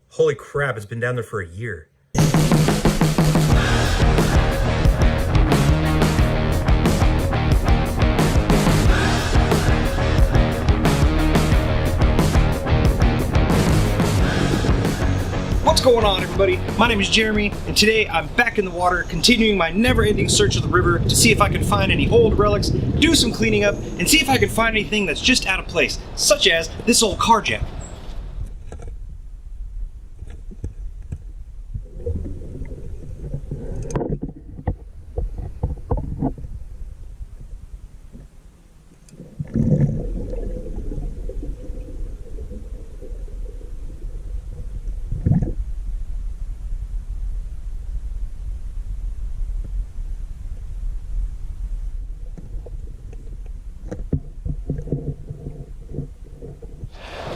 Holy crap, it's been down there for a year. What's going on, everybody? My name is Jeremy, and today I'm back in the water, continuing my never-ending search of the river to see if I can find any old relics, do some cleaning up, and see if I can find anything that's just out of place, such as this old car jack.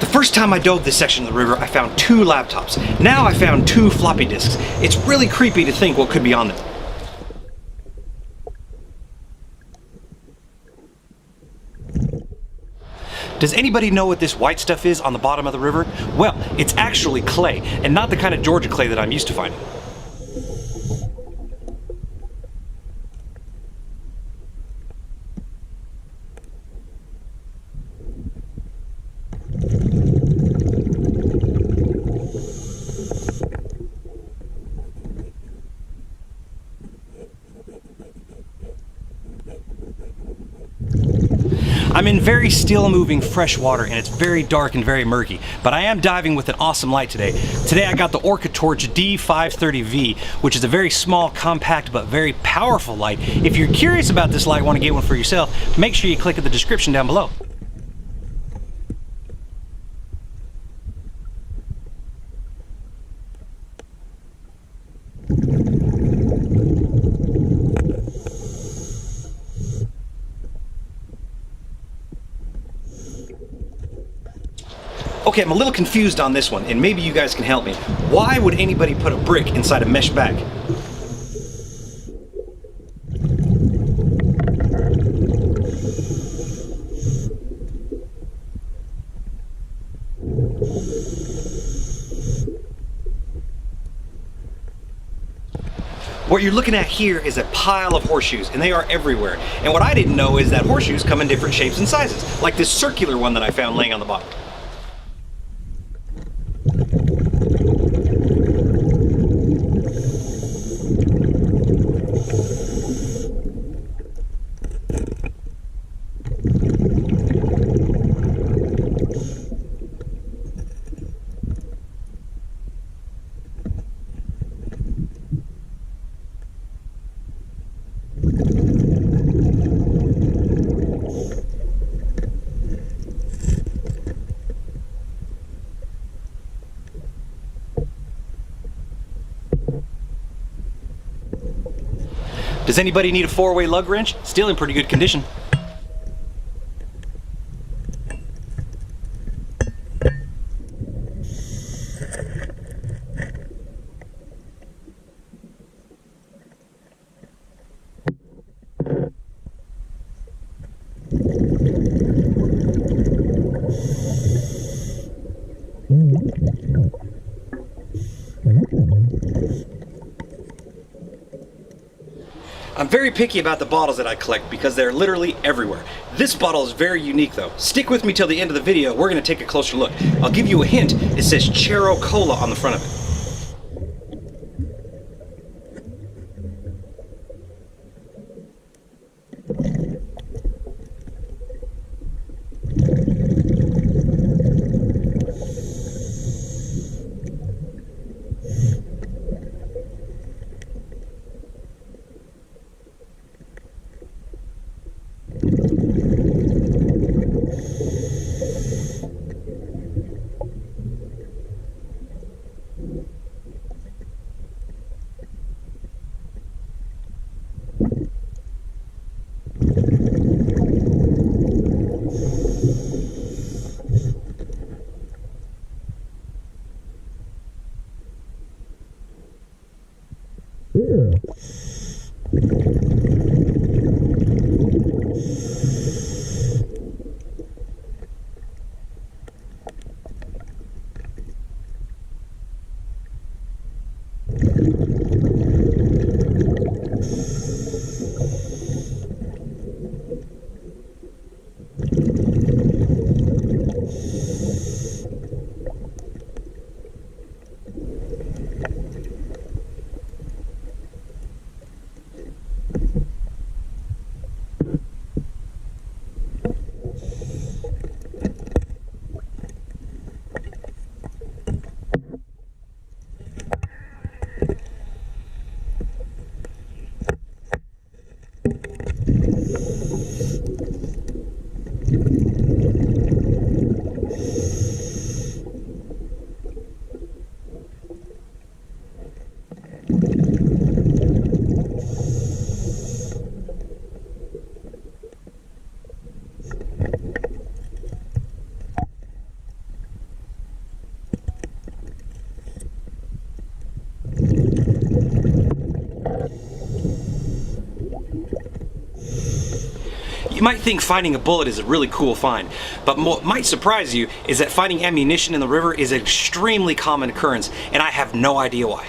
The first time I dove this section of the river, I found 2 laptops. Now I found 2 floppy disks. It's really creepy to think what could be on them. Does anybody know what this white stuff is on the bottom of the river? Well, it's actually clay, and not the kind of Georgia clay that I'm used to finding. I'm in very still moving fresh water and it's very dark and very murky, but I am diving with an awesome light today. Today I got the Orca Torch D530V, which is a very small, compact, but very powerful light. If you're curious about this light, want to get one for yourself, make sure you click at the description down below. Okay, I'm a little confused on this one, and maybe you guys can help me. Why would anybody put a brick inside a mesh bag? What you're looking at here is a pile of horseshoes, and they are everywhere. And what I didn't know is that horseshoes come in different shapes and sizes, like this circular one that I found laying on the bottom. Does anybody need a 4-way lug wrench? Still in pretty good condition. I'm very picky about the bottles that I collect because they're literally everywhere. This bottle is very unique though. Stick with me till the end of the video, we're going to take a closer look. I'll give you a hint, it says Chero Cola on the front of it. You might think finding a bullet is a really cool find, but what might surprise you is that finding ammunition in the river is an extremely common occurrence, and I have no idea why.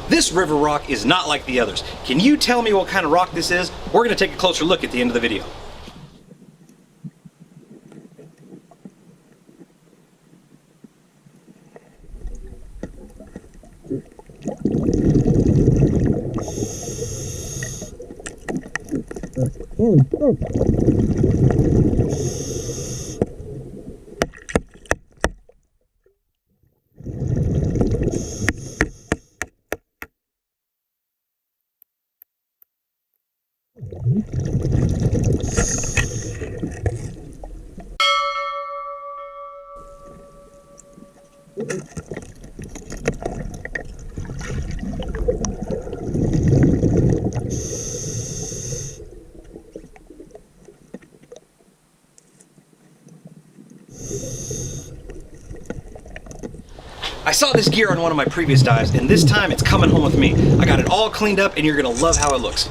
This river rock is not like the others. Can you tell me what kind of rock this is? We're going to take a closer look at the end of the video. I saw this gear on one of my previous dives, and this time it's coming home with me. I got it all cleaned up, and you're gonna love how it looks.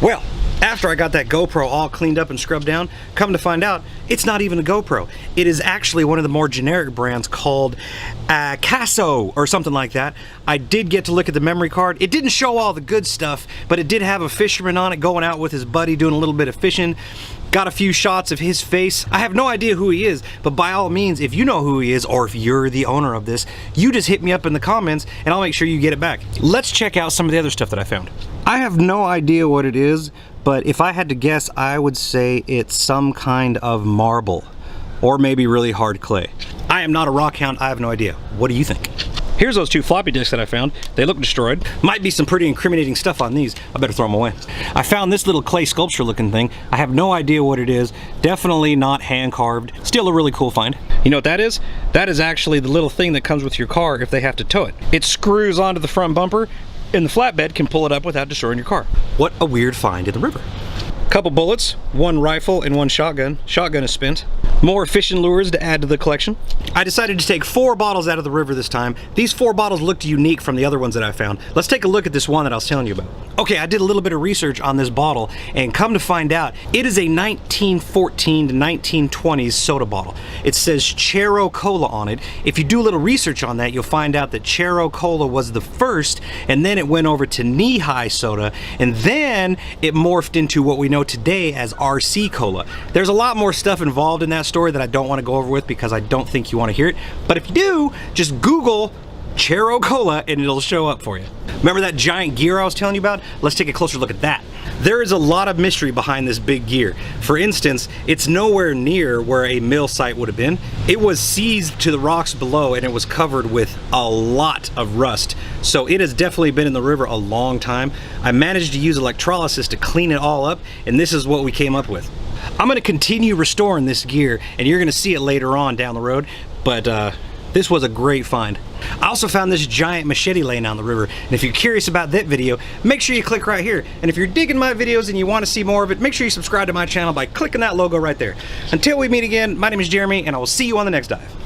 Well, after I got that GoPro all cleaned up and scrubbed down, come to find out, it's not even a GoPro. It is actually one of the more generic brands called Casso or something like that. I did get to look at the memory card. It didn't show all the good stuff, but it did have a fisherman on it going out with his buddy doing a little bit of fishing. Got a few shots of his face. I have no idea who he is, but by all means, if you know who he is, or if you're the owner of this, you just hit me up in the comments and I'll make sure you get it back. Let's check out some of the other stuff that I found. I have no idea what it is, but if I had to guess, I would say it's some kind of marble, or maybe really hard clay. I am not a rock hound, I have no idea. What do you think? Here's those two floppy disks that I found. They look destroyed. Might be some pretty incriminating stuff on these. I better throw them away. I found this little clay sculpture looking thing. I have no idea what it is. Definitely not hand carved. Still a really cool find. You know what that is? That is actually the little thing that comes with your car if they have to tow it. It screws onto the front bumper and the flatbed can pull it up without destroying your car. What a weird find in the river. Couple bullets, one rifle and one shotgun. Shotgun is spent. More fishing lures to add to the collection. I decided to take 4 bottles out of the river this time. These 4 bottles looked unique from the other ones that I found. Let's take a look at this one that I was telling you about. Okay, I did a little bit of research on this bottle and come to find out it is a 1914 to 1920s soda bottle. It says Chero Cola on it. If you do a little research on that, you'll find out that Chero Cola was the first, and then it went over to knee-high soda, and then it morphed into what we know today as RC Cola. There's a lot more stuff involved in that story that I don't want to go over with because I don't think you want to hear it. But if you do, just Google Chero Cola and it'll show up for you. Remember that giant gear I was telling you about? Let's take a closer look at that. There is a lot of mystery behind this big gear. For instance, it's nowhere near where a mill site would have been. It was seized to the rocks below and it was covered with a lot of rust. So it has definitely been in the river a long time. I managed to use electrolysis to clean it all up, and this is what we came up with. I'm gonna continue restoring this gear and you're gonna see it later on down the road, but this was a great find. I also found this giant machete laying down the river, and if you're curious about that video, make sure you click right here. And if you're digging my videos and you want to see more of it, make sure you subscribe to my channel by clicking that logo right there. Until we meet again, my name is Jeremy, and I will see you on the next dive.